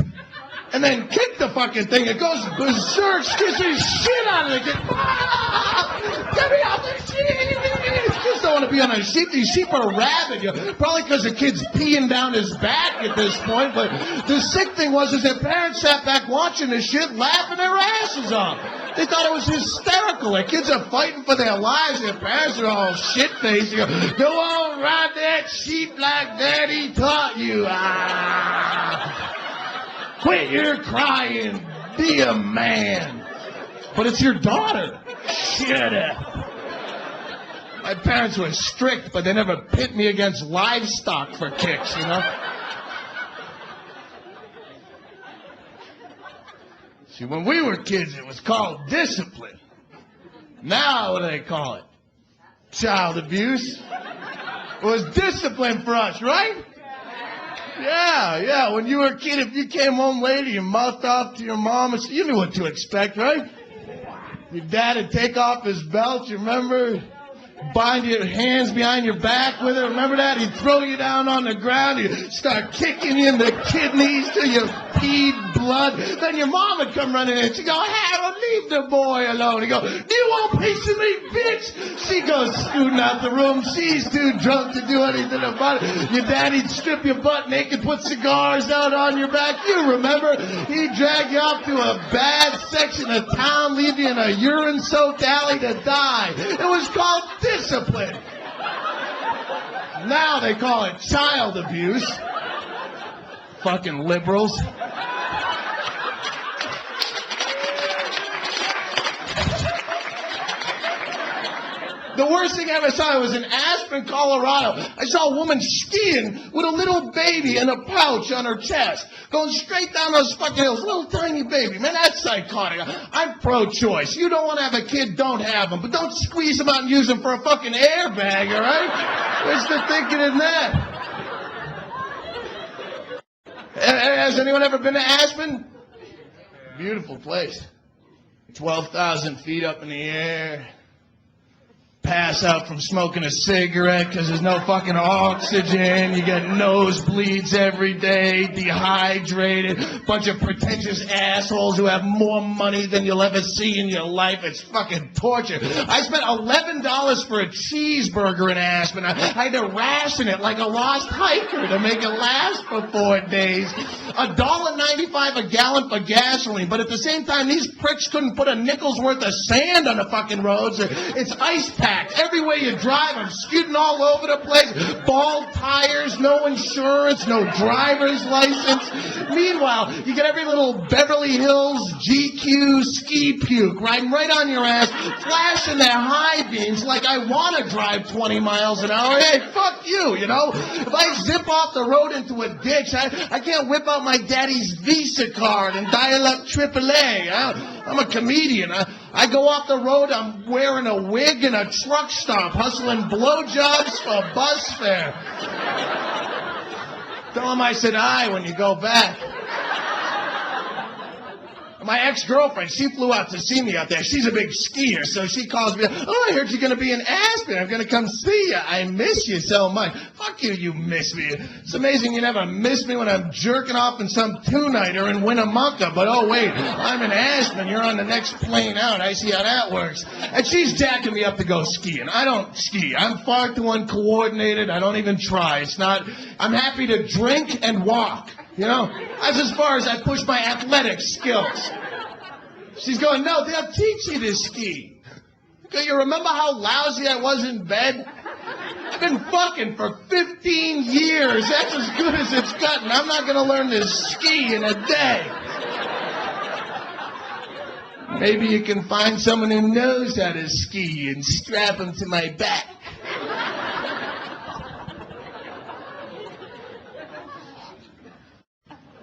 and then kick the fucking thing. It goes berserk, scares the shit out of the kid. Ah! Get me off the sheep! Kids don't want to be on a sheep. These sheep are rabid. Probably because the kid's peeing down his back at this point. But the sick thing was their parents sat back watching this shit, laughing their asses off. They thought it was hysterical. Their kids are fighting for their lives. Their parents are all shit-faced. Go on, ride that sheep like Daddy taught you. Ah. Quit your crying. Be a man. But it's your daughter. Shut up. My parents were strict, but they never pit me against livestock for kicks, you know? See, when we were kids, it was called discipline. Now what do they call it? Child abuse. It was discipline for us, right? Yeah. When you were a kid, if you came home late and you mouthed off to your mom, you knew what to expect, right? Your dad would take off his belt, you remember? Bind your hands behind your back with it. Remember that? He'd throw you down on the ground. He'd start kicking you in the kidneys till you peed blood. Then your mom would come running in. She'd go, Harold, leave the boy alone. He'd go, do you want a piece of me, bitch? She goes scooting out the room. She's too drunk to do anything about it. Your daddy'd strip your butt naked, put cigars out on your back. You remember? He'd drag you off to a bad section of town, leave you in a urine-soaked alley to die. It was called discipline. Now they call it child abuse. Fucking liberals. The worst thing I ever saw was in Aspen, Colorado. I saw a woman skiing with a little baby in a pouch on her chest, going straight down those fucking hills. Little tiny baby. Man, that's psychotic. I'm pro-choice. You don't want to have a kid, don't have them. But don't squeeze them out and use them for a fucking airbag, all right? What's the thinking in that? Has anyone ever been to Aspen? Beautiful place. 12,000 feet up in the air. Pass out from smoking a cigarette because there's no fucking oxygen. You get nosebleeds every day, dehydrated, bunch of pretentious assholes who have more money than you'll ever see in your life. It's fucking torture. I spent $11 for a cheeseburger in Aspen. I had to ration it like a lost hiker to make it last for 4 days. $1.95 a gallon for gasoline, but at the same time, these pricks couldn't put a nickel's worth of sand on the fucking roads. It's ice packed. Everywhere you drive, I'm scooting all over the place. Bald tires, no insurance, no driver's license. Meanwhile, you get every little Beverly Hills GQ ski puke riding right on your ass, flashing their high beams like I want to drive 20 miles an hour. Hey, fuck you, you know? If I zip off the road into a ditch, I can't whip out my daddy's Visa card and dial up AAA. I'm a comedian. I go off the road, I'm wearing a wig and a truck stop, hustling blowjobs for bus fare. Tell them I said hi when you go back. My ex-girlfriend, she flew out to see me out there. She's a big skier, so she calls me, oh, I heard you're going to be in Aspen. I'm going to come see you. I miss you so much. Fuck you, you miss me. It's amazing you never miss me when I'm jerking off in some two-nighter in Winnemucca. But, oh, wait, I'm in Aspen. You're on the next plane out. I see how that works. And she's jacking me up to go skiing. I don't ski. I'm far too uncoordinated. I don't even try. It's not... I'm happy to drink and walk. You know, that's as far as I push my athletic skills. She's going, no, they'll teach you to ski. You remember how lousy I was in bed? I've been fucking for 15 years. That's as good as it's gotten. I'm not going to learn to ski in a day. Maybe you can find someone who knows how to ski and strap them to my back.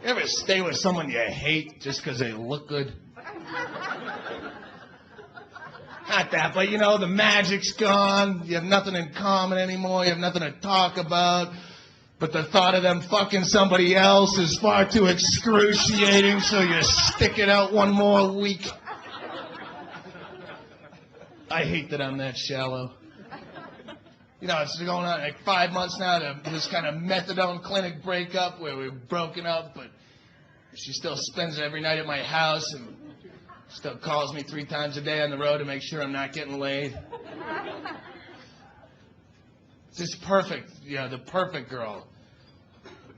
You ever stay with someone you hate just because they look good? Not that, but you know, the magic's gone. You have nothing in common anymore. You have nothing to talk about. But the thought of them fucking somebody else is far too excruciating, so you stick it out one more week. I hate that I'm that shallow. You know, it's going on like 5 months now to this kind of methadone clinic breakup where we're broken up, but she still spends it every night at my house and still calls me 3 times a day on the road to make sure I'm not getting laid. Just perfect, you know, the perfect girl.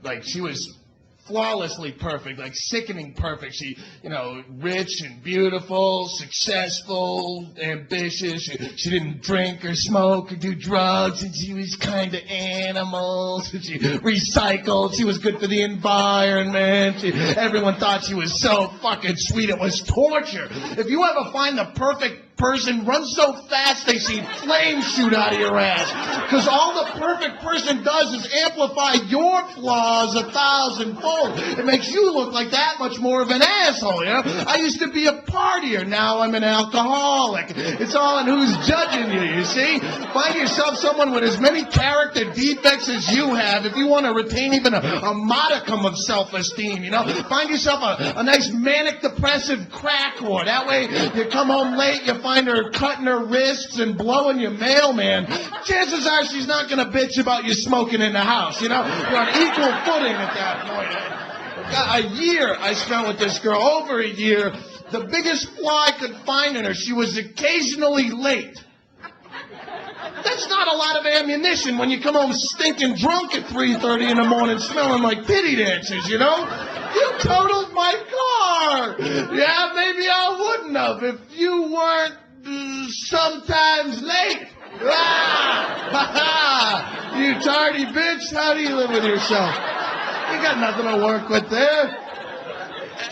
Like, she was flawlessly perfect, like sickening perfect. She, you know, rich and beautiful, successful, ambitious. She didn't drink or smoke or do drugs, and she was kind of animals. And she recycled. She was good for the environment. Everyone thought she was so fucking sweet. It was torture. If you ever find the perfect person runs so fast they see flames shoot out of your ass. Because all the perfect person does is amplify your flaws 1,000-fold. It makes you look like that much more of an asshole, you know? I used to be a partier, now I'm an alcoholic. It's all in who's judging you see? Find yourself someone with as many character defects as you have if you want to retain even a modicum of self-esteem, you know? Find yourself a nice manic-depressive crack whore. That way you come home late, you find her cutting her wrists and blowing your mailman. Chances are she's not going to bitch about you smoking in the house, you know? You're on equal footing at that point. A year I spent with this girl, over a year. The biggest flaw I could find in her, she was occasionally late. That's not a lot of ammunition when you come home stinking drunk at 3:30 in the morning smelling like pity dancers, you know? You totaled my car! Yeah, maybe I wouldn't have if you weren't sometimes late. Ah! You tardy bitch, how do you live with yourself? You got nothing to work with there.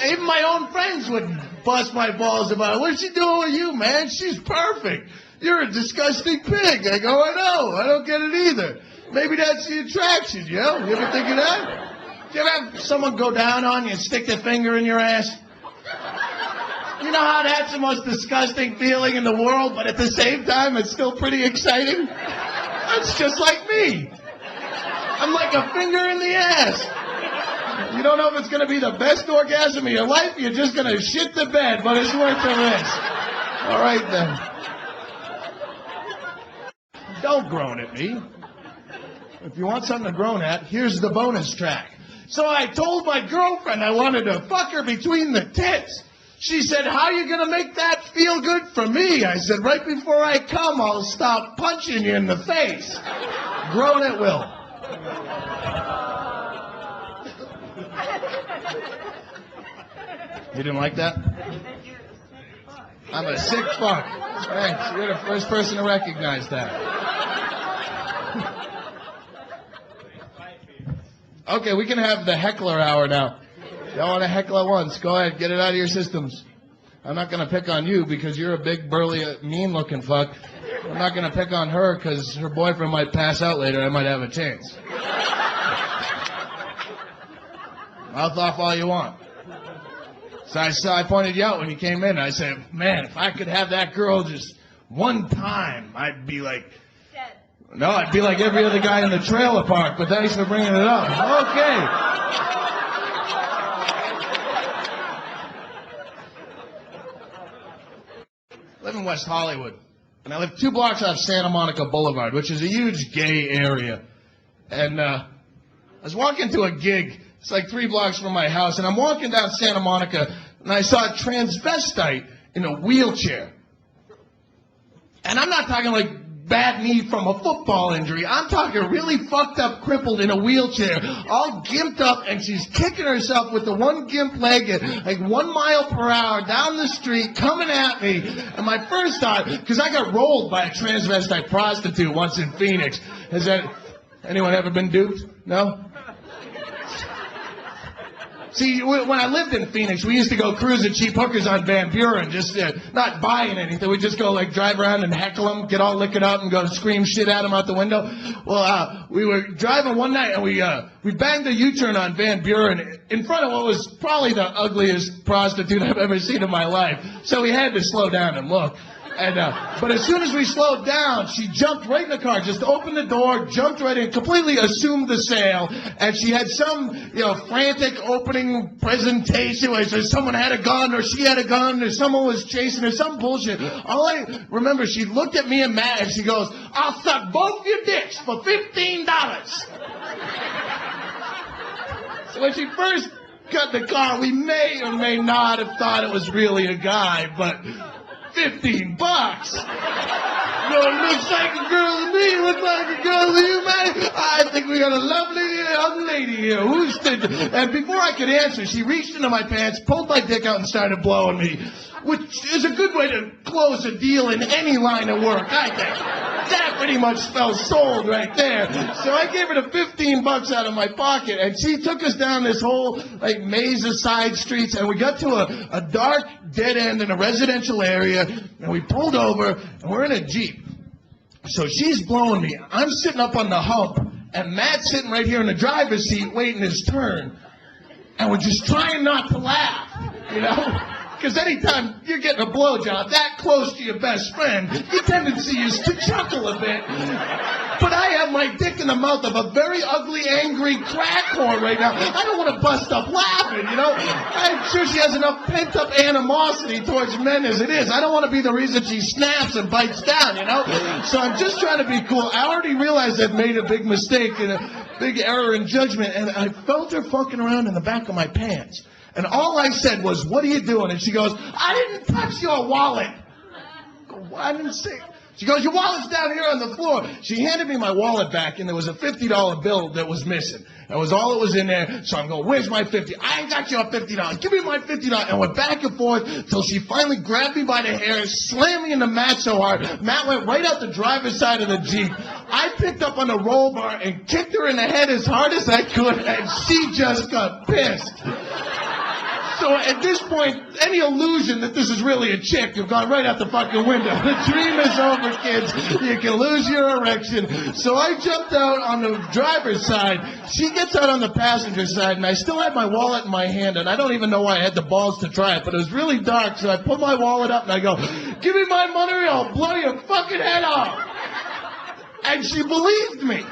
Even my own friends would bust my balls about it. What's she doing with you, man? She's perfect. You're a disgusting pig. I go, I know. I don't get it either. Maybe that's the attraction, you know? You ever think of that? Do you ever have someone go down on you and stick their finger in your ass? You know how that's the most disgusting feeling in the world, but at the same time, it's still pretty exciting? That's just like me. I'm like a finger in the ass. You don't know if it's going to be the best orgasm of your life. You're just going to shit the bed, but it's worth the risk. All right, then. Don't groan at me. If you want something to groan at, here's the bonus track. So I told my girlfriend I wanted to fuck her between the tits. She said, how are you going to make that feel good for me? I said, right before I come, I'll stop punching you in the face. Groan at will. You didn't like that? I'm a sick fuck. Thanks. You're the first person to recognize that. Okay, we can have the heckler hour now. Y'all want to heckle at once? Go ahead, get it out of your systems. I'm not going to pick on you because you're a big, burly, mean-looking fuck. I'm not going to pick on her because her boyfriend might pass out later. I might have a chance. Mouth off all you want. So I pointed you out when you came in. I said, man, if I could have that girl just one time, I'd be like... Dead. No, I'd be like every other guy in the trailer park, but thanks for bringing it up. Okay. I live in West Hollywood, and I live 2 blocks off Santa Monica Boulevard, which is a huge gay area. And I was walking to a gig. It's like 3 blocks from my house, and I'm walking down Santa Monica, and I saw a transvestite in a wheelchair. And I'm not talking like bad knee from a football injury. I'm talking really fucked up, crippled in a wheelchair, all gimped up, and she's kicking herself with the one gimp leg at like 1 mile per hour down the street, coming at me. And my first thought, because I got rolled by a transvestite prostitute once in Phoenix. Has that anyone ever been duped? No? See, when I lived in Phoenix, we used to go cruise at cheap hookers on Van Buren, just not buying anything. We'd just go, like, drive around and heckle them, get all liquored up, and go scream shit at them out the window. Well, we were driving one night, and we banged a U-turn on Van Buren in front of what was probably the ugliest prostitute I've ever seen in my life. So we had to slow down and look. And but as soon as we slowed down, she jumped right in the car, just opened the door, jumped right in, completely assumed the sale, and she had some, frantic opening presentation where someone had a gun, or she had a gun, or someone was chasing her, some bullshit. All I remember, she looked at me and Matt, and she goes, "I'll suck both your dicks for $15. So when she first got in the car, we may or may not have thought it was really a guy, but... $15. No, it looks like a girl to me. It looks like a girl to you, man. I think we got a lovely young lady here. And before I could answer, she reached into my pants, pulled my dick out, and started blowing me, which is a good way to close a deal in any line of work, I think. That pretty much spells sold right there. So I gave her the $15 out of my pocket, and she took us down this whole like maze of side streets, and we got to a dark dead end in a residential area, and we pulled over, and we're in a Jeep. So she's blowing me. I'm sitting up on the hump, and Matt's sitting right here in the driver's seat waiting his turn. And we're just trying not to laugh, you know? Because anytime you're getting a blowjob that close to your best friend, your tendency is to chuckle a bit. But I have my dick in the mouth of a very ugly, angry crack whore right now. I don't want to bust up laughing, you know? I'm sure she has enough pent-up animosity towards men as it is. I don't want to be the reason she snaps and bites down, you know? So I'm just trying to be cool. I already realized I've made a big mistake and a big error in judgment, and I felt her fucking around in the back of my pants. And all I said was, "What are you doing?" And she goes, "I didn't touch your wallet." I go, "I didn't say." She goes, "Your wallet's down here on the floor." She handed me my wallet back, and there was a $50 bill that was missing. That was all that was in there. So I'm going, "Where's my 50? I ain't got your $50. Give me my $50. And we're back and forth till she finally grabbed me by the hair, slammed me into Matt so hard. Matt went right out the driver's side of the Jeep. I picked up on the roll bar and kicked her in the head as hard as I could, and she just got pissed. So at this point, any illusion that this is really a chick have gone right out the fucking window. The dream is over, kids. You can lose your erection. So I jumped out on the driver's side. She gets out on the passenger side, and I still had my wallet in my hand, and I don't even know why I had the balls to try it, but it was really dark, so I put my wallet up, and I go, "Give me my money or I'll blow your fucking head off." And she believed me.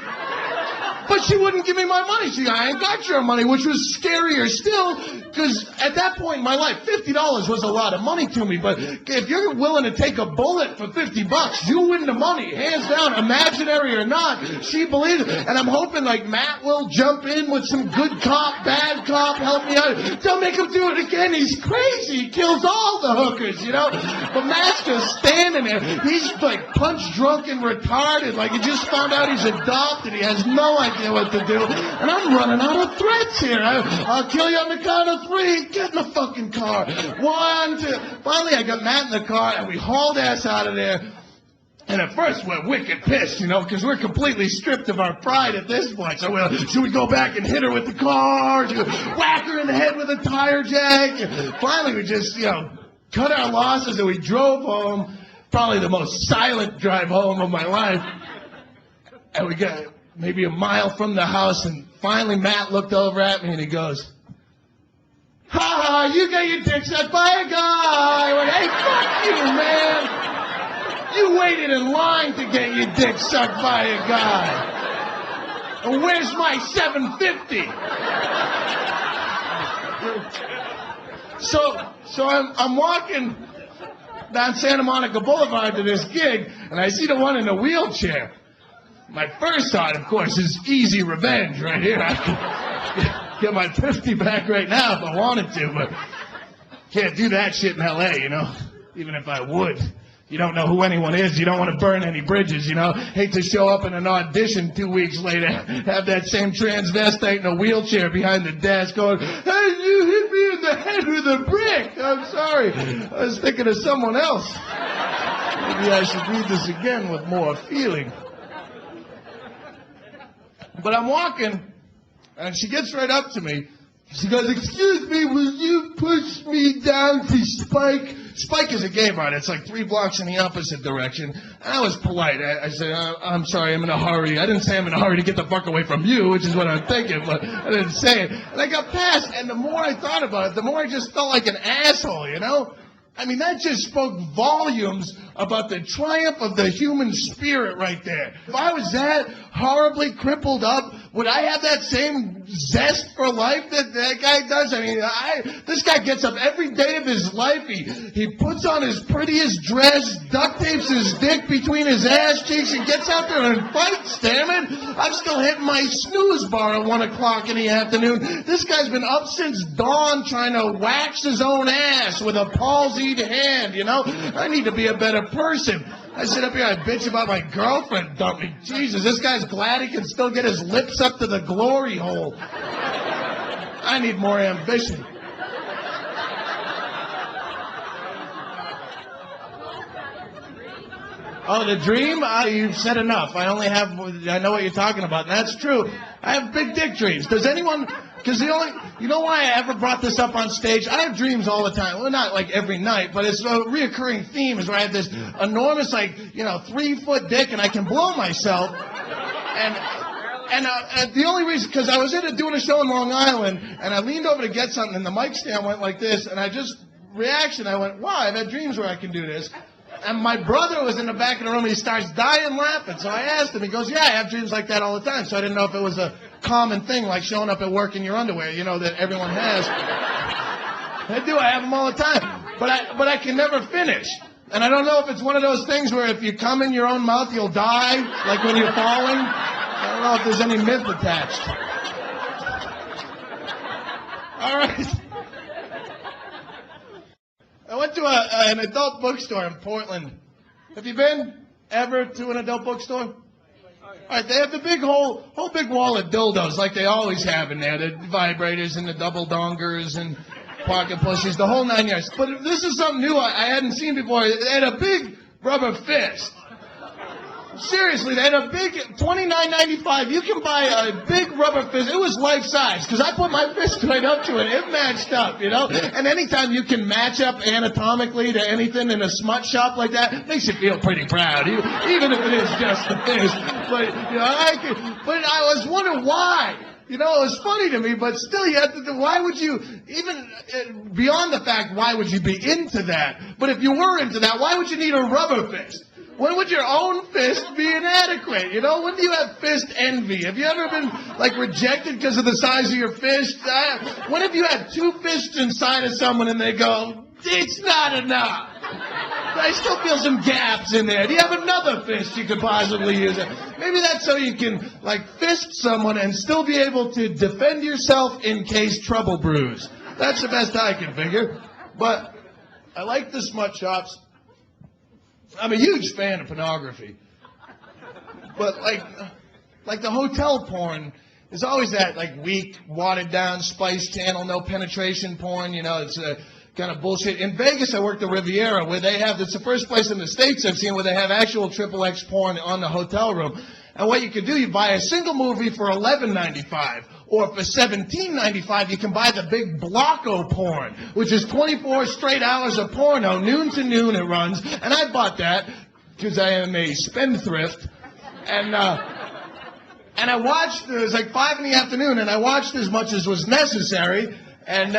But she wouldn't give me my money. She, "I ain't got your money," which was scarier still, because at that point in my life, $50 was a lot of money to me. But if you're willing to take a bullet for $50, you win the money, hands down, imaginary or not. She believed it, and I'm hoping like Matt will jump in with some good cop, bad cop, help me out. Don't make him do it again. He's crazy. He kills all the hookers, you know. But Matt's just standing there. He's like punch drunk and retarded. Like he just found out he's adopted. He has no idea what to do, and I'm running out of threats here. I'll kill you on the count of 3. Get in the fucking car. 1, 2. Finally, I got Matt in the car, and we hauled ass out of there. And at first, we're wicked pissed, you know, because we're completely stripped of our pride at this point. So, should we go back and hit her with the car? Should we whack her in the head with a tire jack? And finally, we just, you know, cut our losses, and we drove home. Probably the most silent drive home of my life. And we got maybe a mile from the house, and finally Matt looked over at me and he goes, "Ha ha, you got your dick sucked by a guy." I went, "Hey, fuck you, man. You waited in line to get your dick sucked by a guy. And where's my $7.50? So I'm walking down Santa Monica Boulevard to this gig, and I see the one in the wheelchair. My first thought, of course, is easy revenge right here. I could get my 50 back right now if I wanted to, but can't do that shit in L.A., you know, even if I would. You don't know who anyone is. You don't want to burn any bridges, you know. Hate to show up in an audition 2 weeks later, have that same transvestite in a wheelchair behind the desk going, "Hey, you hit me in the head with a brick. I'm sorry. I was thinking of someone else. Maybe I should read this again with more feeling." But I'm walking, and she gets right up to me. She goes, "Excuse me, will you push me down to Spike?" Spike is a gay bar. It's like 3 blocks in the opposite direction. And I was polite. I said, "I'm sorry, I'm in a hurry." I didn't say I'm in a hurry to get the fuck away from you, which is what I'm thinking, but I didn't say it. And I got past, and the more I thought about it, the more I just felt like an asshole, you know? I mean, that just spoke volumes about the triumph of the human spirit right there. If I was that horribly crippled up, would I have that same zest for life that that guy does? I mean, this guy gets up every day of his life. He puts on his prettiest dress, duct tapes his dick between his ass cheeks, and gets out there and fights, damn it. I'm still hitting my snooze bar at 1 o'clock in the afternoon. This guy's been up since dawn trying to wax his own ass with a palsied hand, you know? I need to be a better person. I sit up here, I bitch about my girlfriend dumping. Jesus, this guy's glad he can still get his lips up to the glory hole. I need more ambition. Oh, the dream? You've said enough. I know what you're talking about, and that's true. I have big dick dreams. Does anyone, you know why I ever brought this up on stage? I have dreams all the time. Well, not like every night, but it's a reoccurring theme is where I have this enormous, 3-foot dick, and I can blow myself. And the only reason, because I was doing a show in Long Island, and I leaned over to get something, and the mic stand went like this, and I went, wow, I've had dreams where I can do this. And my brother was in the back of the room, and he starts dying laughing. So I asked him, he goes, yeah, I have dreams like that all the time. So I didn't know if it was a common thing, like showing up at work in your underwear, that everyone has. I do, I have them all the time. But I can never finish. And I don't know if it's one of those things where if you come in your own mouth, you'll die, like when you're falling. I don't know if there's any myth attached. All right. I went to an adult bookstore in Portland. Have you been ever to an adult bookstore? All right, they have the whole big wall of dildos like they always have in there. The vibrators and the double dongers and pocket pussies, the whole 9 yards. But this is something new I hadn't seen before. They had a big rubber fist. Seriously, they had a big $29.95. You can buy a big rubber fist. It was life size because I put my fist right up to it. It matched up, And anytime you can match up anatomically to anything in a smut shop like that, it makes you feel pretty proud, even if it is just the fist. But I was wondering why. It was funny to me, but still, you have to. Why would you even beyond the fact? Why would you be into that? But if you were into that, why would you need a rubber fist? When would your own fist be inadequate? When do you have fist envy? Have you ever been, rejected because of the size of your fist? When have you had two fists inside of someone and they go, it's not enough? I still feel some gaps in there. Do you have another fist you could possibly use? Maybe that's so you can, fist someone and still be able to defend yourself in case trouble brews. That's the best I can figure. But I like the smut shops. I'm a huge fan of pornography. But, like the hotel porn is always that, weak, watered-down Spice Channel, no penetration porn, it's kind of bullshit. In Vegas, I worked the Riviera, where it's the first place in the States I've seen where they have actual XXX porn on the hotel room. And what you can do, you buy a single movie for $11.95. Or for $17.95, you can buy the big Blocko porn, which is 24 straight hours of porno, noon to noon it runs. And I bought that because I am a spendthrift. And I watched, it was 5 in the afternoon, and I watched as much as was necessary. And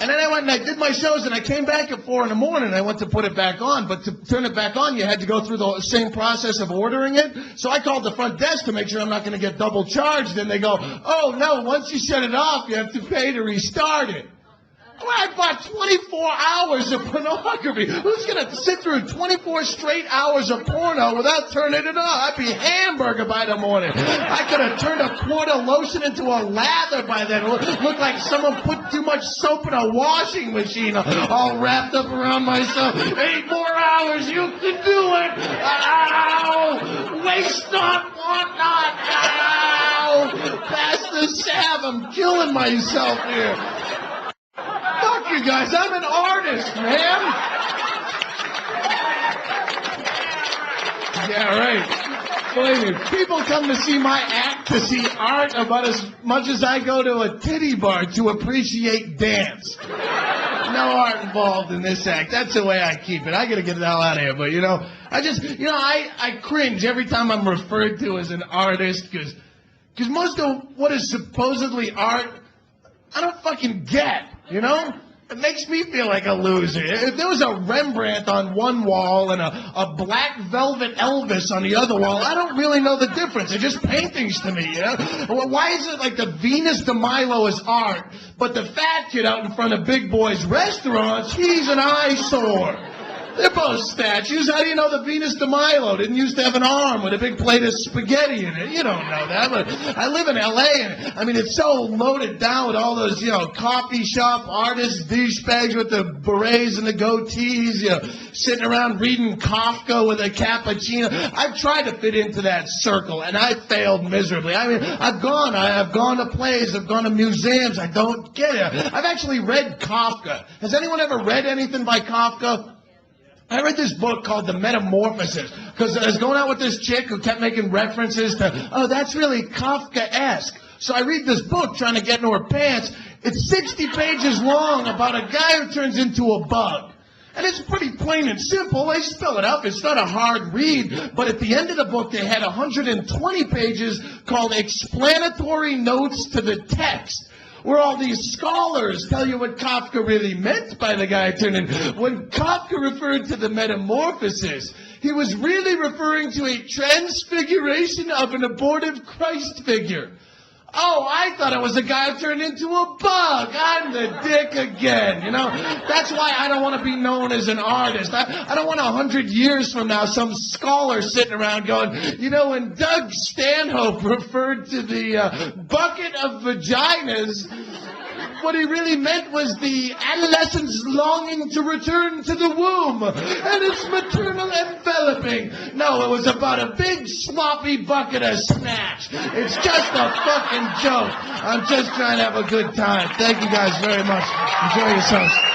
then I went and I did my shows, and I came back at 4 in the morning, and I went to put it back on. But to turn it back on, you had to go through the same process of ordering it. So I called the front desk to make sure I'm not going to get double charged. And they go, oh, no, once you shut it off, you have to pay to restart it. Well, I bought 24 hours of pornography. Who's going to sit through 24 straight hours of porno without turning it off? I'd be hamburger by the morning. I could have turned a quart of lotion into a lather by then. It looked like someone put too much soap in a washing machine, all wrapped up around myself. 8 more hours, you can do it. Ow! Waste not, want not. Ow! Pass the salve. I'm killing myself here. Fuck you guys, I'm an artist, man. Yeah, right. Believe me, people come to see my act to see art about as much as I go to a titty bar to appreciate dance. No art involved in this act. That's the way I keep it. I gotta get the hell out of here, but I cringe every time I'm referred to as an artist because most of what is supposedly art, I don't fucking get. It makes me feel like a loser. If there was a Rembrandt on one wall and a black velvet Elvis on the other wall, I don't really know the difference. They're just paintings to me, Why is it like the Venus de Milo is art, but the fat kid out in front of Big Boy's restaurants, he's an eyesore? They're both statues. How do you know the Venus de Milo didn't used to have an arm with a big plate of spaghetti in it? You don't know that. But I live in L.A., and, it's so loaded down with all those, coffee shop artists, douchebags with the berets and the goatees, sitting around reading Kafka with a cappuccino. I've tried to fit into that circle, and I failed miserably. I've gone to plays, I've gone to museums. I don't get it. I've actually read Kafka. Has anyone ever read anything by Kafka? I read this book called The Metamorphosis, because I was going out with this chick who kept making references to, oh, that's really Kafka-esque. So I read this book trying to get into her pants. It's 60 pages long about a guy who turns into a bug. And it's pretty plain and simple. They spell it out. It's not a hard read. But at the end of the book, they had 120 pages called Explanatory Notes to the Text, where all these scholars tell you what Kafka really meant by the guy turning. When Kafka referred to the metamorphosis, he was really referring to a transfiguration of an abortive Christ figure. Oh, I thought it was a guy who turned into a bug. I'm the dick again, you know? That's why I don't want to be known as an artist. I don't want 100 years from now some scholar sitting around going, you know, when Doug Stanhope referred to the bucket of vaginas, what he really meant was the adolescent's longing to return to the womb and its maternal enveloping. No, it was about a big sloppy bucket of snatch. It's just a fucking joke. I'm just trying to have a good time. Thank you guys very much. Enjoy yourselves.